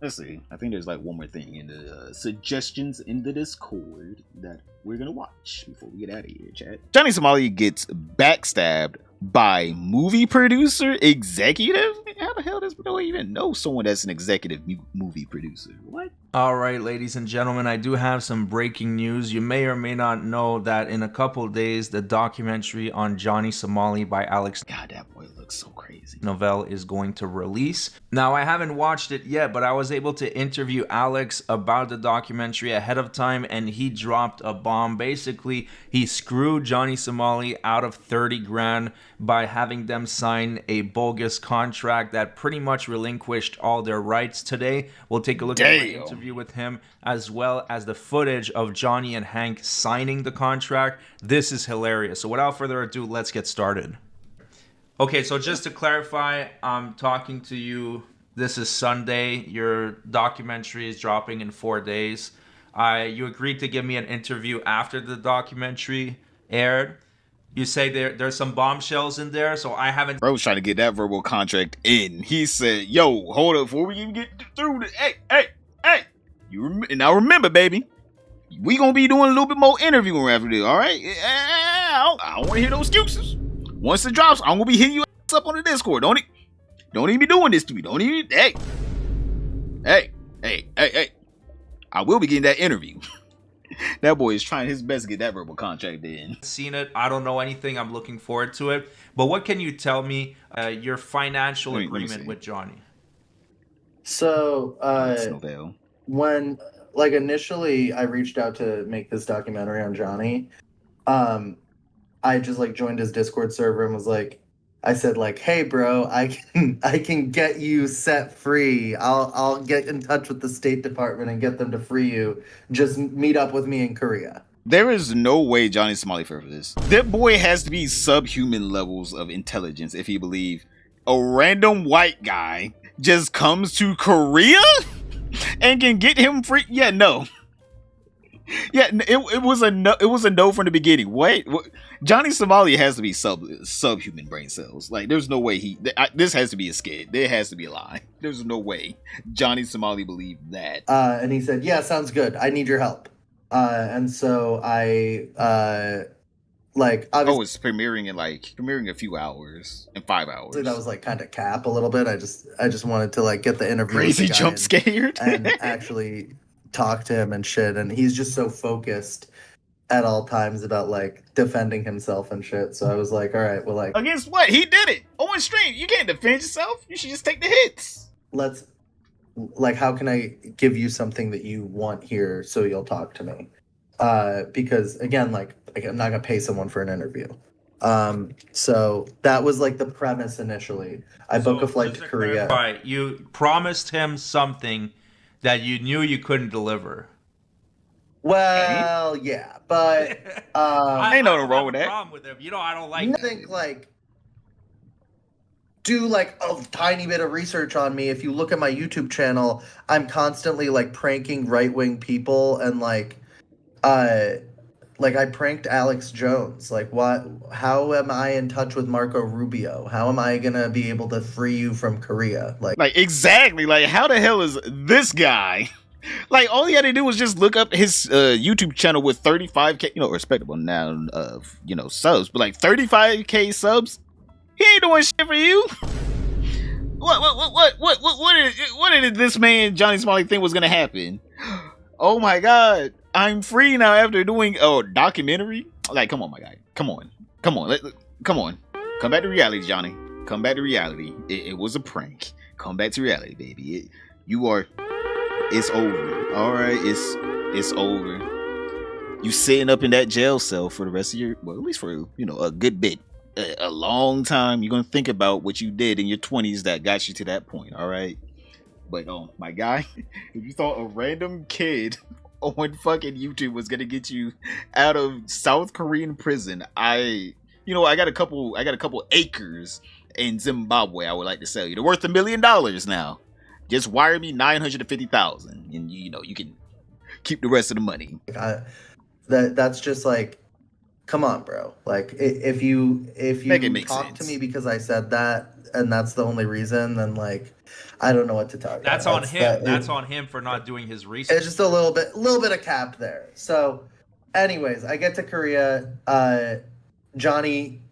Let's see. I think there's like one more thing in the suggestions in the Discord that we're gonna watch before we get out of here, chat. Johnny Somali gets backstabbed by movie producer executive. How the hell does no even know someone that's an executive movie producer? What? All right, ladies and gentlemen, I do have some breaking news. You may or may not know that in a couple of days, the documentary on Johnny Somali by Alex God, that boy looks so crazy. Novell is going to release. Now, I haven't watched it yet, but I was able to interview Alex about the documentary ahead of time, and he dropped a bomb. Basically, he screwed Johnny Somali out of 30 grand by having them sign a bogus contract that pretty much relinquished all their rights. Today, we'll take a look at my interview with him, as well as the footage of Johnny and Hank signing the contract. This is hilarious. So without further ado, let's get started. Okay, so just to clarify, I'm talking to you. This is Sunday. Your documentary is dropping in 4 days. You agreed to give me an interview after the documentary aired. You say there's some bombshells in there, so I haven't... Bro's trying to get that verbal contract in. He said, yo, hold up, before we even get through this, hey, now remember, baby, we gonna be doing a little bit more interviewing after this, all right? I don't want to hear those excuses. Once it drops, I'm gonna be hitting you up on the Discord. Don't even be doing this to me. Don't even. Hey. I will be getting that interview. That boy is trying his best to get that verbal contract in. Seen it. I don't know anything. I'm looking forward to it. But what can you tell me? Your financial agreement with Johnny. So, Alex Novell. When initially I reached out to make this documentary on Johnny, I just joined his Discord server and was I said hey bro, I can get you set free. I'll get in touch with the State Department and get them to free you. Just meet up with me in Korea. There is no way Johnny Somali fell for this. That boy has to be subhuman levels of intelligence if he believe a random white guy just comes to Korea and can get him free. Yeah, no. Yeah, it was a no. It was a no from the beginning. Wait, Johnny Somali has to be subhuman brain cells. There's no way this has to be a skit. There has to be a lie. There's no way Johnny Somali believed that. And he said, "Yeah, sounds good. I need your help." And so I obviously, it's premiering a few hours in 5 hours. That was kind of cap a little bit. I just wanted to get the interview. Crazy jump scared and actually talk to him and shit, and he's just so focused at all times about defending himself and shit. So I was all right, well, against what? He did it on stream. You can't defend yourself. You should just take the hits. Let's how can I give you something that you want here so you'll talk to me? Because again, I'm not gonna pay someone for an interview. So that was the premise initially. I booked a flight to Korea. Right, you promised him something that you knew you couldn't deliver. Well, yeah, but ain't nothing wrong with that. Problem with him. I don't like. You think do a tiny bit of research on me. If you look at my YouTube channel, I'm constantly pranking right-wing people and I pranked Alex Jones. What? How am I in touch with Marco Rubio? How am I gonna be able to free you from Korea? Exactly. How the hell is this guy? All he had to do was just look up his YouTube channel with 35K, respectable now subs, but 35K subs. He ain't doing shit for you. What did this man Johnny Somali think was gonna happen? Oh my God. I'm free now after doing a documentary. Come on, my guy. Come on. Come back to reality, Johnny. Come back to reality. It was a prank. Come back to reality, baby. It's over. All right, it's over. You sitting up in that jail cell for the rest of at least for a good bit, a long time. You're gonna think about what you did in your 20s that got you to that point. All right, but my guy, if you thought a random kid on fucking YouTube was gonna get you out of South Korean prison, I got a couple acres in Zimbabwe I would like to sell you. They're worth $1 million now. Just wire me $950,000 and you can keep the rest of the money. That's just come on, bro. If you talk to me because I said that and that's the only reason, then I don't know what to tell you. That's on him. That's on him for not doing his research. It's just a little bit of cap there. So, anyways, I get to Korea. Johnny,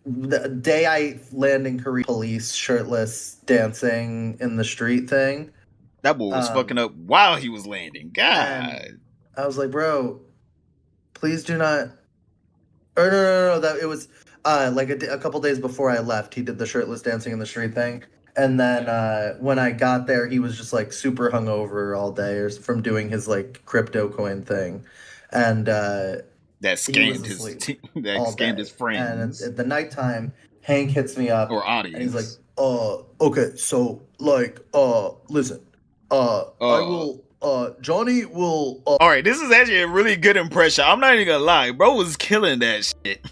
the day I land in Korea, police shirtless dancing in the street thing. That boy was fucking up while he was landing. God. I was like, bro, please do not. Or no. That it was like a couple days before I left. He did the shirtless dancing in the street thing. And then when I got there, he was just like super hungover all day or from doing his like crypto coin thing, and that scammed his friends. And at the nighttime, Hank hits me up or audience, and he's like, okay, so like, listen, I will, Johnny will. All right, this is actually a really good impression. I'm not even gonna lie, bro was killing that shit.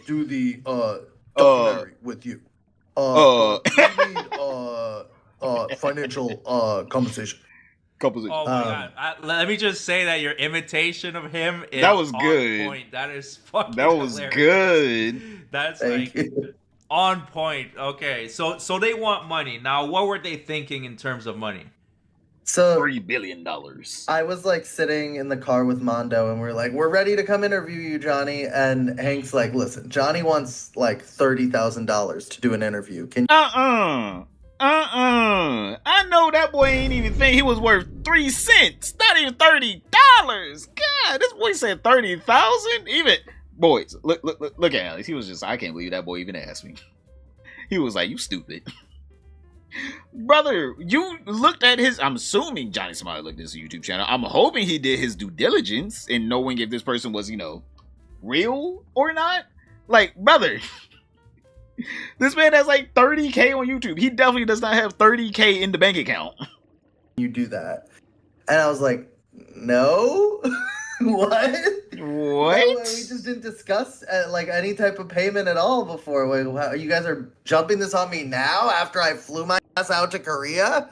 Do the documentary with you. We need financial compensation. Oh my god! Let me just say that your imitation of him is that was on good. point. That is fucking. That was hilarious. good. That's on point. Okay, so they want money now. What were they thinking in terms of money? So $3 billion. I was like sitting in the car with Mondo, and we're like, "We're ready to come interview you, Johnny." And Hank's like, "Listen, Johnny wants like $30,000 to do an interview. Can I know that boy ain't even think he was worth 3 cents. Not even $30. God, this boy said 30,000. Even boys, look at Alex. He was just, I can't believe that boy even asked me. He was like, "You stupid." Brother, you looked at his, I'm assuming Johnny Somali looked at his YouTube channel. I'm hoping he did his due diligence in knowing if this person was, real or not. Like, brother, this man has like 30K on YouTube. He definitely does not have 30K in the bank account. You do that. And I was like, no? What? No, we just didn't discuss like any type of payment at all before. Wait, you guys are jumping this on me now after I flew my ass out to Korea?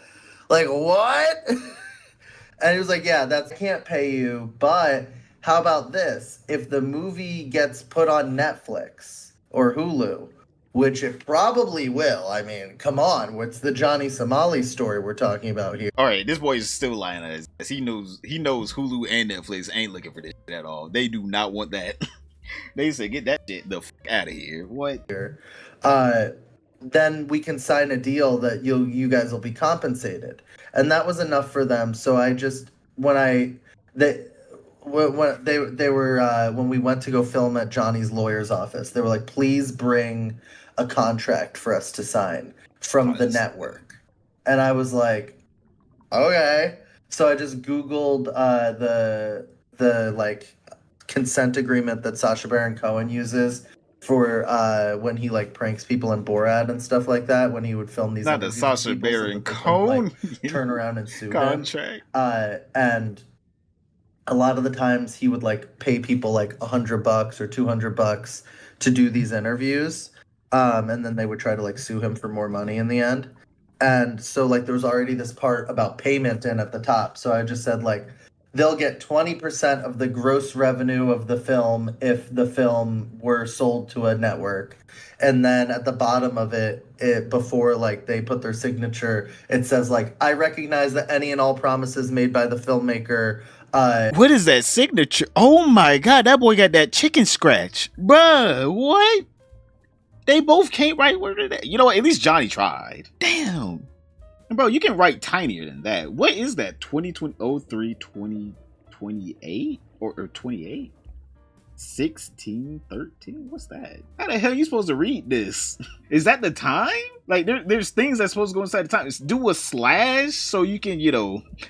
Like, what? And he was like, yeah, that can't pay you, but how about this? If the movie gets put on Netflix or Hulu, which it probably will. I mean, come on. What's the Johnny Somali story we're talking about here? All right, this boy is still lying on his ass. He knows Hulu and Netflix ain't looking for this shit at all. They do not want that. They say, get that shit the fuck out of here. What? Then we can sign a deal that you guys will be compensated. And that was enough for them. So I just, when we went to go film at Johnny's lawyer's office, they were like, please bring a contract for us to sign from the network. And I was like, okay. So I just Googled the like consent agreement that Sacha Baron Cohen uses for when he like pranks people in Borat and stuff like that, when he would film these. Not the Sacha Baron Cohen turn around and sue contract. And a lot of the times he would like pay people like $100 or $200 to do these interviews. And then they would try to like sue him for more money in the end. And so like there was already this part about payment in at the top. So I just said like, they'll get 20% of the gross revenue of the film if the film were sold to a network. And then at the bottom of it before like they put their signature, it says like, I recognize that any and all promises made by the filmmaker. What is that signature? Oh my God, that boy got that chicken scratch. Bruh, what? They both can't write word of that. You know what? At least Johnny tried. Damn. Bro, you can write tinier than that. What is that? 2020, 2028? Or 28? 16, 13? What's that? How the hell are you supposed to read this? Is that the time? Like, there's things that's supposed to go inside the time. Do a slash so you can,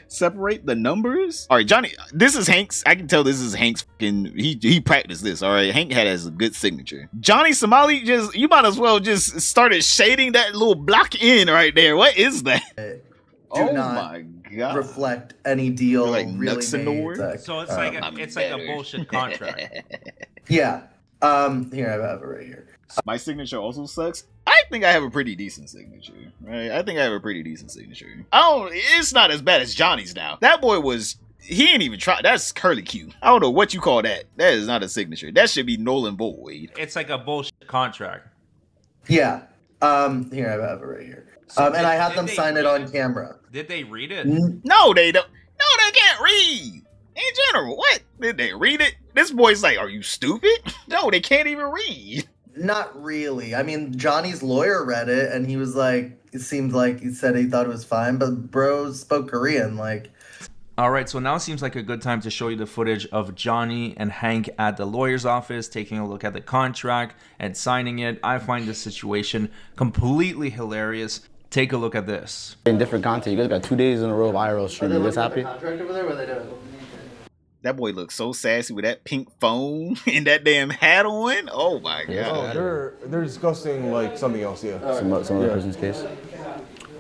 separate the numbers. All right, Johnny, this is Hank's. I can tell this is Hank's fucking, he practiced this, all right? Hank has a good signature. Johnny Somali, you might as well just started shading that little block in right there. What is that? Do not reflect any deal like really made. So it's like a bullshit contract. Yeah. Here, I have it right here. My signature also sucks. I think I have a pretty decent signature, right? I think I have a pretty decent signature. It's not as bad as Johnny's now. That boy he ain't even tried. That's curly Q. I don't know what you call that. That is not a signature. That should be null and void. It's like a bullshit contract. Yeah. Here, I have it right here. And I had them sign it on camera. Did they read it? No, they don't. No, they can't read. In general, what? Did they read it? This boy's like, are you stupid? No, they can't even read. Not really. I mean, Johnny's lawyer read it, and he was like, it seemed like he said he thought it was fine, but bro spoke Korean, like. All right, so now seems like a good time to show you the footage of Johnny and Hank at the lawyer's office, taking a look at the contract and signing it. I find this situation completely hilarious. Take a look at this. In different content, you guys got 2 days in a row of IRL streaming. You guys happy? That boy looks so sassy with that pink phone and that damn hat on. Oh my god. They're discussing like something else, yeah. Some other person's case.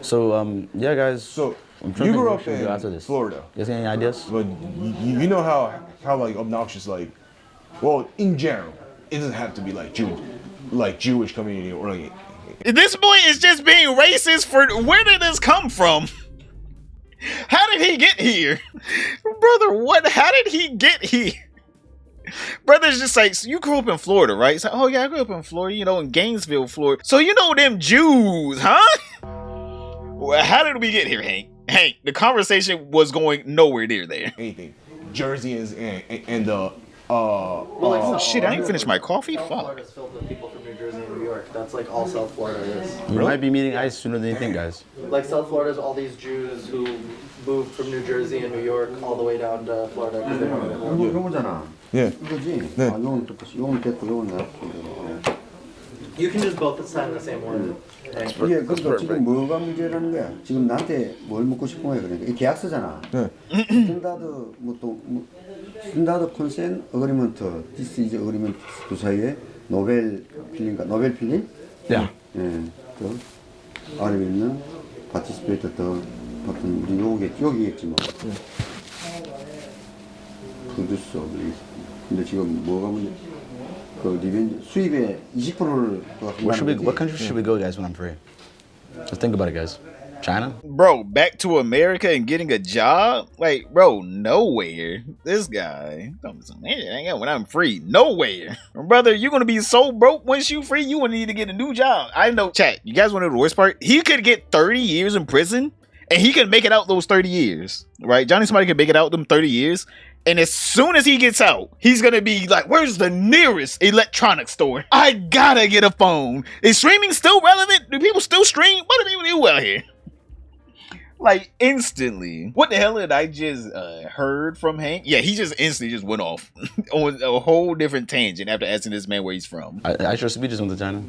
So yeah, guys. So I'm trying you to grew think up what we should do after in this. Florida, You guys got any ideas? but you know how like obnoxious like, well, in general, it doesn't have to be like Jewish community or like. This boy is just being racist for where did this come from? How did he get here? Brother, what? How did he get here? Brother's just like, so you grew up in Florida, right? It's like, oh yeah, I grew up in Florida, you know, in Gainesville, Florida. So you know them Jews, huh? Well, how did we get here, Hank? Hank, the conversation was going nowhere near there. Anything, Jerseyans and the Oh shit, I didn't finish my coffee? South Fuck. Florida's filled with people from New Jersey and New York. That's like all South Florida is. You might be meeting ICE sooner than you think, guys. Like South Florida's all these Jews who moved from New Jersey and New York all the way down to Florida because they don't know. 이거잖아. yeah. 이거지? 네. 아, 요건 똑같이. 요건 됐고 요건 놨고. You can just both sign the same word. 이게 그러니까 지금 뭐가 문제라는 거야? 지금 나한테 뭘 묻고 싶은 거야 그러니까 이 계약서잖아. 네. 스탠다드 스탠다드 컨센 어그리먼트 디스 이즈 어그리먼트 두 사이에 노벨 필링? Yeah. 예. 그 아래 있는 파티시페이터 더 같은 우리 여기겠지 뭐. 프로듀스 어그리. 근데 지금 뭐가 문제? 그 리벤지 수입의 20%를 What country should we go, guys, when I'm free? Just think about it, guys. China? Bro, back to America and getting a job? Like, bro, nowhere. This guy. When I'm free, nowhere. Brother, you're gonna be so broke once you free, you gonna need to get a new job. I know, chat, you guys wanna know the worst part? He could get 30 years in prison, and he can make it out those 30 years. Right? Johnny Somali can make it out them 30 years. And as soon as he gets out, he's gonna be like, where's the nearest electronics store? I gotta get a phone. Is streaming still relevant? Do people still stream? What do people do out here? Like, instantly. What the hell did I just heard from Hank? Yeah, he just instantly just went off on a whole different tangent after asking this man where he's from. I trust we just went to China.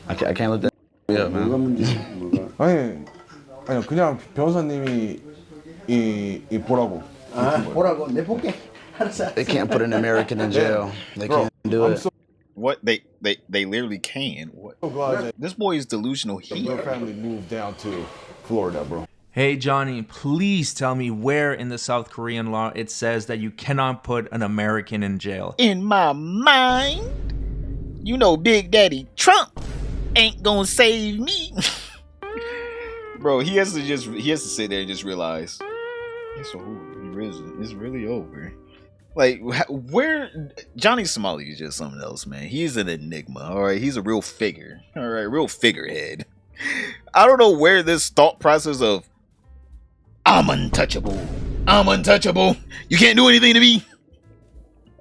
I can't let that up, 뭐가 man. 문제? 뭐가? 아니 그냥 변호사님이 이 보라고. 보라고 내 볼게. They can't put an American in jail. They can't do it. What? They literally can. What? So glad that This boy is delusional your here. family moved down to Florida, bro. Hey, Johnny, please tell me where in the South Korean law it says that you cannot put an American in jail. In my mind, you know Big Daddy Trump ain't gonna save me. Bro, he has to sit there and just realize it's over. It's really over. Like, where Johnny Somali is just something else, man. He's an enigma. All right, he's a real figure. All right, real figurehead. I don't know where this thought process of I'm untouchable. You can't do anything to me.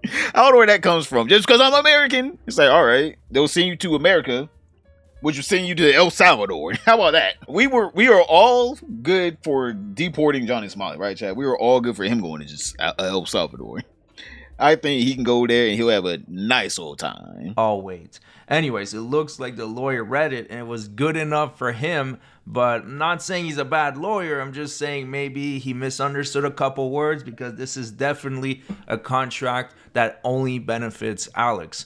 I don't know where that comes from. Just because I'm American, it's like, all right, they'll send you to America, which will send you to El Salvador. How about that? We are all good for deporting Johnny Somali, right, Chad? We were all good for him going to just El Salvador. I think he can go there and he'll have a nice old time. Oh, wait. Anyways, it looks like the lawyer read it and it was good enough for him, but I'm not saying he's a bad lawyer. I'm just saying maybe he misunderstood a couple words because this is definitely a contract that only benefits Alex.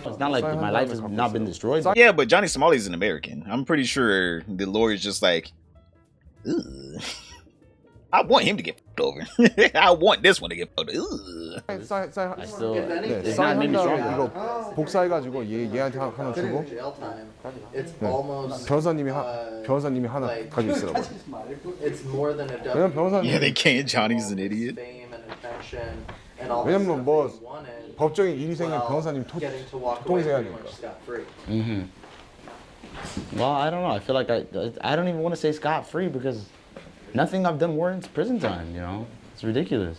It's not like my life has not been destroyed. Yeah, but Johnny Somali is an American. I'm pretty sure the lawyer's just like, ugh. I want him to get fucked over. I want this one to get fucked over. I still, 네, it's not made me stronger. 이거 복사해가지고 얘한테 하나 주고 Jail time. It's almost. 변호사님이 하나 가지고 있으라고. It's more than a 왜냐면 변호사님 Yeah, they can't. Johnny's an idiot. fame and attention and all 왜냐면 this 뭐 stuff he wanted, 법적인 일이 생기면 while 변호사님 getting to walk away 통제해야 pretty 되니까. much scot-free. Well, I don't know. I feel like I don't even want to say scot-free because nothing I've done warrants prison time, you know? It's ridiculous.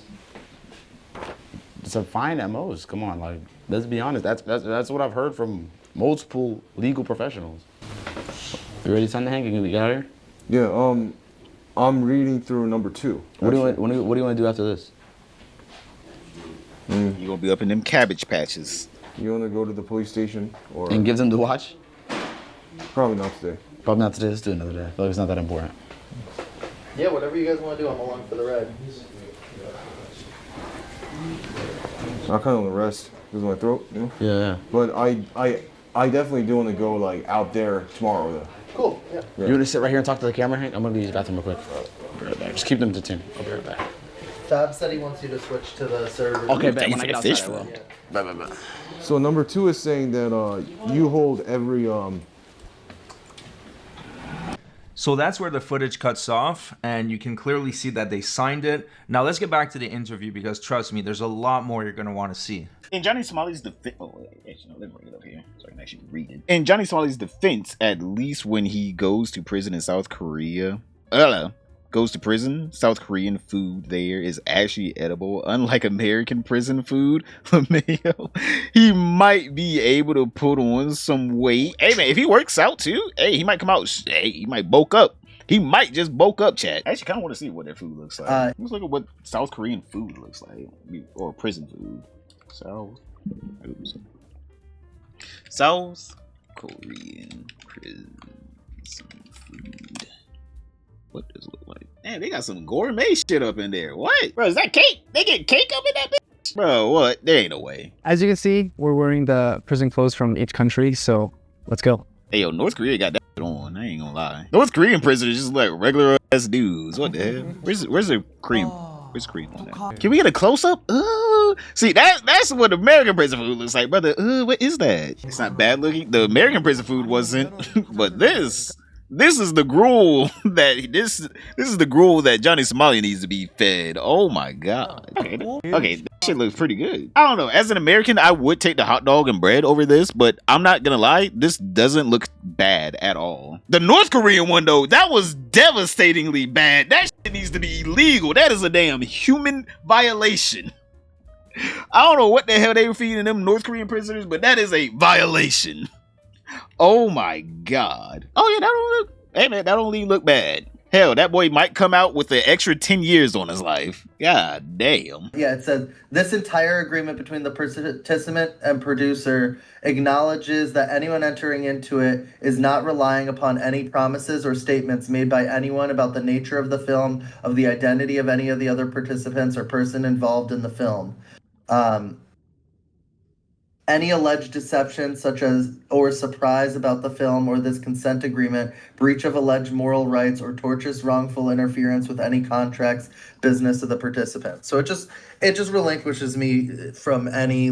It's a fine at most. Come on, like, let's be honest. That's what I've heard from multiple legal professionals. You ready to sign the hand? Can we get out of here? Yeah, I'm reading through number 2. What do you want to do after this? You gonna be up in them cabbage patches. You want to go to the police station or And give them the watch? probably not today? Probably not today. Let's do another day. I feel like it's not that important. Yeah, whatever you guys want to do, I'm along for the ride. I kind of want to rest because of my throat, you know. Yeah. But I definitely do want to go like out there tomorrow though. Cool, yeah. You want to sit right here and talk to the camera, Hank? I'm going to use the bathroom real quick. I'll be right back. Just keep them to 10. I'll be right back. Fab said he wants you to switch to the server. Okay, bet. When I get Fish outside, I will. food. Bye. So number 2 is saying that you hold every So that's where the footage cuts off, and you can clearly see that they signed it. Now let's get back to the interview because trust me, there's a lot more you're gonna want to see. In Johnny Somali's defense, actually, no, let me bring it up here so I can actually read it. In Johnny Somali's defense, at least when he goes to prison in South Korea, South Korean food there is actually edible, unlike American prison food. He might be able to put on some weight. Hey man, if he works out too, he might come out. He might bulk up. He might just bulk up, chat. I actually kind of want to see what their food looks like. Let's look at what South Korean food looks like, or prison food. South Korean prison food. What does it look like? Man, they got some gourmet shit up in there. What? Bro, is that cake? They get cake up in that bitch? Bro, what? There ain't no way. As you can see, we're wearing the prison clothes from each country, so let's go. Hey, yo, North Korea got that shit on. I ain't gonna lie. North Korean prisoners just like regular ass dudes. What the hell? Where's the cream? Where's the cream on that? Can we get a close up? See, that's what American prison food looks like, brother. What is that? It's not bad looking. The American prison food wasn't, but this is the gruel this is the gruel that Johnny Somali needs to be fed. Oh my god. Okay, that shit looks pretty good. I don't know. As an American, I would take the hot dog and bread over this, but I'm not gonna lie, this doesn't look bad at all. The North Korean one though, that was devastatingly bad. That shit needs to be illegal. That is a damn human violation. I don't know what the hell they were feeding them North Korean prisoners, but that is a violation. Oh my god. Oh yeah, that don't even look bad. Hell, that boy might come out with an extra 10 years on his life. God damn. Yeah, it says, this entire agreement between the participant and producer acknowledges that anyone entering into it is not relying upon any promises or statements made by anyone about the nature of the film, of the identity of any of the other participants or person involved in the film. Any alleged deception, such as or surprise about the film or this consent agreement, breach of alleged moral rights, or tortious wrongful interference with any contracts, business of the participant. So it just relinquishes me from any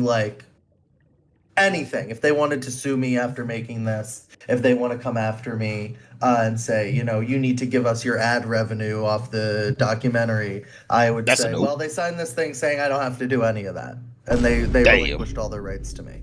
anything. If they wanted to sue me after making this, if they want to come after me and say, you need to give us your ad revenue off the documentary, I would say, well, they signed this thing saying I don't have to do any of that. And they relinquished all their rights to me.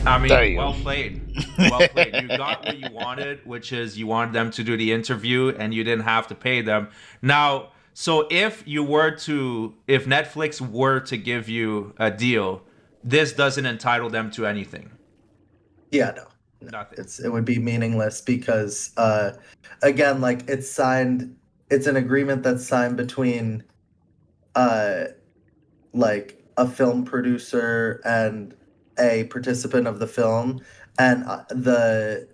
I mean, well played. Well played. You got what you wanted, which is you wanted them to do the interview and you didn't have to pay them. Now, so if Netflix were to give you a deal, this doesn't entitle them to anything. Yeah, no. Nothing. It would be meaningless because, again, it's an agreement that's signed between, a film producer and a participant of the film, and the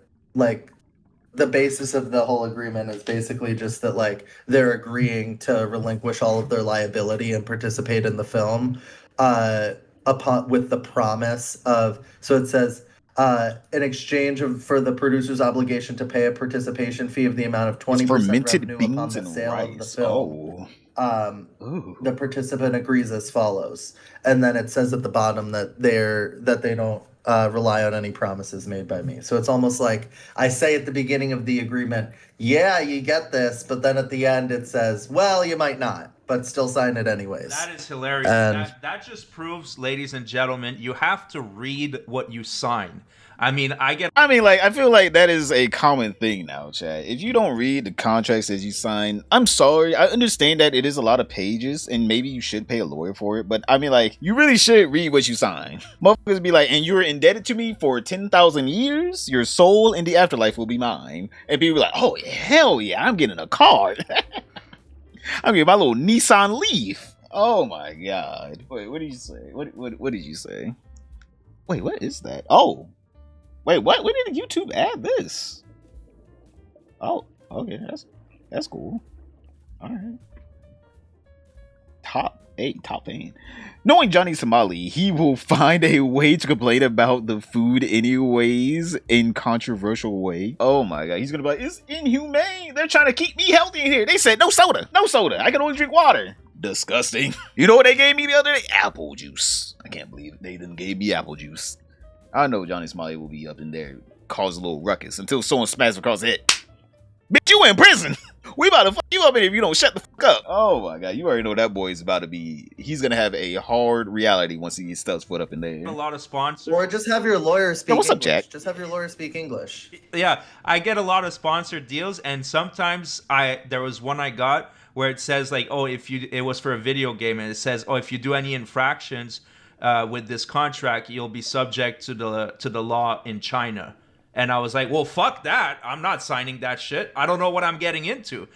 basis of the whole agreement is basically just that they're agreeing to relinquish all of their liability and participate in the film with the promise of, so it says, in exchange for the producer's obligation to pay a participation fee of the amount of 20% revenue upon the sale of the film. The participant agrees as follows, and then it says at the bottom that they don't rely on any promises made by me. So it's almost like I say at the beginning of the agreement, yeah, you get this, but then at the end it says, well, you might not, but still sign it anyways. That is hilarious. That just proves, ladies and gentlemen, you have to read what you sign. I mean, I feel like that is a common thing now, Chad. If you don't read the contracts as you sign, I'm sorry. I understand that it is a lot of pages, and maybe you should pay a lawyer for it. But I mean, like, you really should read what you sign. Motherfuckers be like, and you're indebted to me for 10,000 years. Your soul in the afterlife will be mine. And people be like, oh hell yeah, I'm getting a card. I'm getting my little Nissan Leaf. Oh my god. Wait, what did you say? What did you say? Wait, what is that? Oh. Wait, what? When did YouTube add this? Oh, okay, that's cool. All right. Top fan. Knowing Johnny Somali, he will find a way to complain about the food anyways in controversial way. Oh my god, he's gonna be like, it's inhumane. They're trying to keep me healthy in here. They said no soda. I can only drink water. Disgusting. You know what they gave me the other day? Apple juice. I can't believe they didn't gave me apple juice. I know Johnny Somali will be up in there, cause a little ruckus until someone smashes across the head. Bitch, you in prison. We about to fuck you up in here if you don't shut the fuck up. Oh my god, you already know that boy is about to be. He's gonna have a hard reality once he gets stuff foot up in there. a lot of sponsors. Or just have your lawyer speak what's up, English. Jack? Just have your lawyer speak English. Yeah, I get a lot of sponsored deals, and sometimes there was one I got where it says like, oh, it was for a video game, and it says, oh, if you do any infractions with this contract, you'll be subject to the law in China. And I was like, well, fuck that. I'm not signing that shit. I don't know what I'm getting into.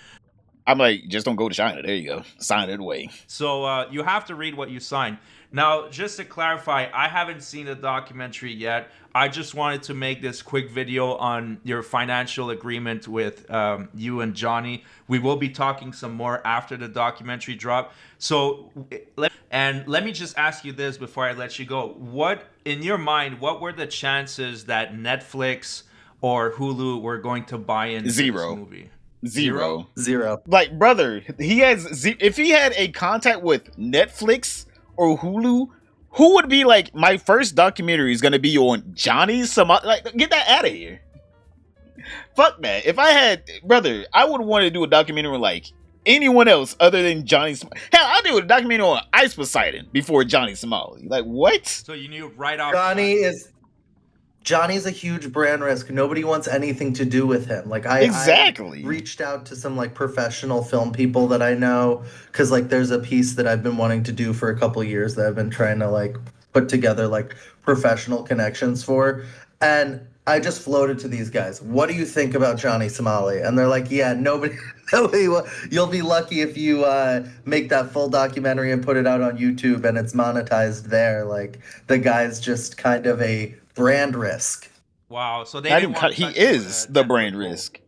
I'm like, just don't go to China. There you go. Sign it away. So you have to read what you sign. Now, just to clarify, I haven't seen the documentary yet. I just wanted to make this quick video on your financial agreement with you and Johnny. We will be talking some more after the documentary drop. So, let me just ask you this before I let you go. What, in your mind, what were the chances that Netflix or Hulu were going to buy into this movie? Zero. Like, brother, he has. If he had a contact with Netflix or Hulu, who would be like, my first documentary is gonna be on Johnny Somali? Like, get that out of here. Fuck that. If I had, brother, I would want to do a documentary on like anyone else other than Johnny Somali. Hell, I'll do a documentary on Ice Poseidon before Johnny Somali. Like, what? So you knew right off. Johnny's a huge brand risk. Nobody wants anything to do with him. Like I reached out to some like professional film people that I know, because like there's a piece that I've been wanting to do for a couple of years that I've been trying to like put together like professional connections for. And I just floated to these guys. What do you think about Johnny Somali? And they're like, yeah, nobody will. You'll be lucky if you make that full documentary and put it out on YouTube and it's monetized there. Like the guy's just kind of a brand risk. Wow. So he is the brand risk.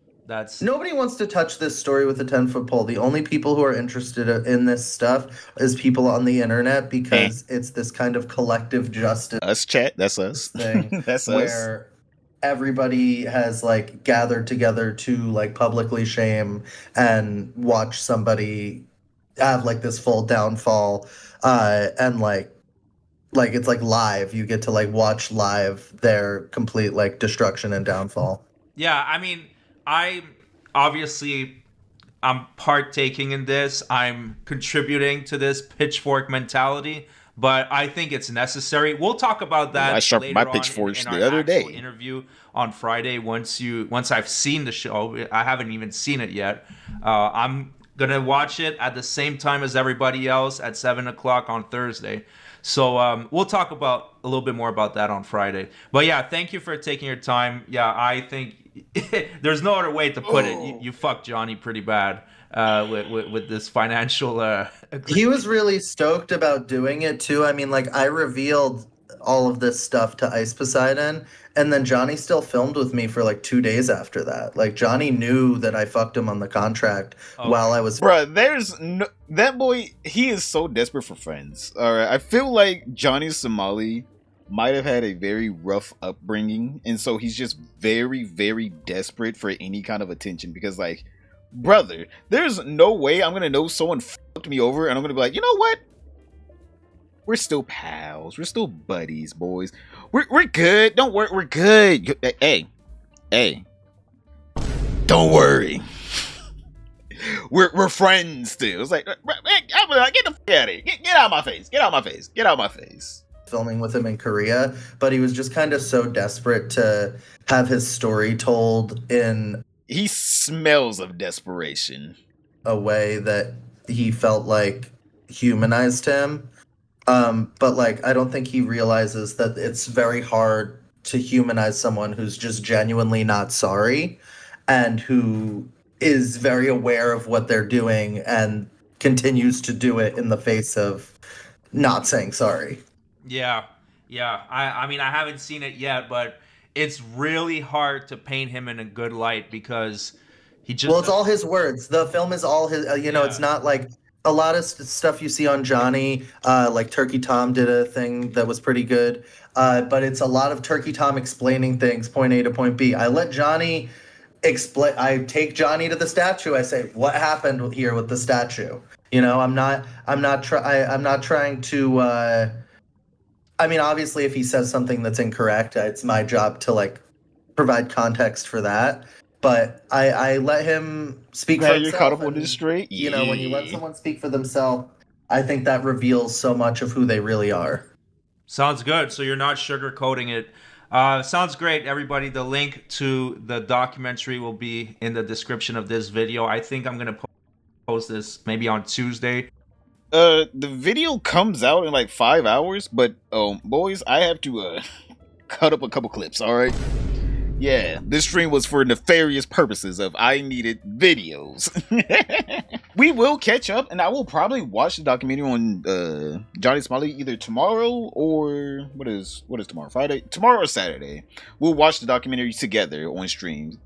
Nobody wants to touch this story with a 10-foot pole. The only people who are interested in this stuff is people on the internet, because it's this kind of collective justice. Us, chat. That's us. Thing. That's where us. Everybody has like gathered together to like publicly shame and watch somebody have like this full downfall, and like it's like live. You get to like watch live their complete like destruction and downfall. Yeah, I mean, I'm partaking in this. I'm contributing to this pitchfork mentality, but I think it's necessary. We'll talk about that. I sharpened my pitchforks the other day. Interview on Friday. Once I've seen the show, I haven't even seen it yet. I'm gonna watch it at the same time as everybody else at 7:00 on Thursday. So we'll talk about a little bit more about that on Friday. But yeah, thank you for taking your time. Yeah, I think there's no other way to put it. You fucked Johnny pretty bad with this financial. He was really stoked about doing it too. I mean, like I revealed all of this stuff to Ice Poseidon, and then Johnny still filmed with me for like 2 days after that. Like Johnny knew that I fucked him on the contract while I was. Bruh, that boy. He is so desperate for friends. All right, I feel like Johnny Somali might have had a very rough upbringing, and so he's just very, very desperate for any kind of attention. Because like, brother, there's no way I'm gonna know someone fucked me over, and I'm gonna be like, you know what? We're still pals. We're still buddies, boys. We're good. Don't worry. We're good. Hey. Don't worry. We're friends still. It's like, I'm like, get the fuck out of here. Get out of my face. Get out of my face. Get out of my face. filming with him in Korea, but he was just kind of so desperate to have his story told in He smells of desperation. a way that he felt like humanized him. But like, I don't think he realizes that it's very hard to humanize someone who's just genuinely not sorry and who is very aware of what they're doing and continues to do it in the face of not saying sorry. Yeah. I mean, I haven't seen it yet, but it's really hard to paint him in a good light because he just. Well, it's all his words. The film is all his. It's not like a lot of stuff you see on Johnny. Like Turkey Tom did a thing that was pretty good, but it's a lot of Turkey Tom explaining things, point A to point B. I let Johnny explain. I take Johnny to the statue. I say, "What happened here with the statue?" I'm not trying to. I mean, obviously, if he says something that's incorrect, it's my job to like provide context for that. But I let him speak for Man, himself. you're caught up on and, this straight. When you let someone speak for themselves, I think that reveals so much of who they really are. Sounds good. So you're not sugarcoating it. Sounds great, everybody. The link to the documentary will be in the description of this video. I think I'm gonna post this maybe on Tuesday. The video comes out in like 5 hours, but boys, I have to cut up a couple clips. All right. Yeah, this stream was for nefarious purposes of I needed videos. We will catch up, and I will probably watch the documentary on Johnny Somali either tomorrow or what is tomorrow? Friday? Tomorrow or Saturday. We'll watch the documentary together on stream.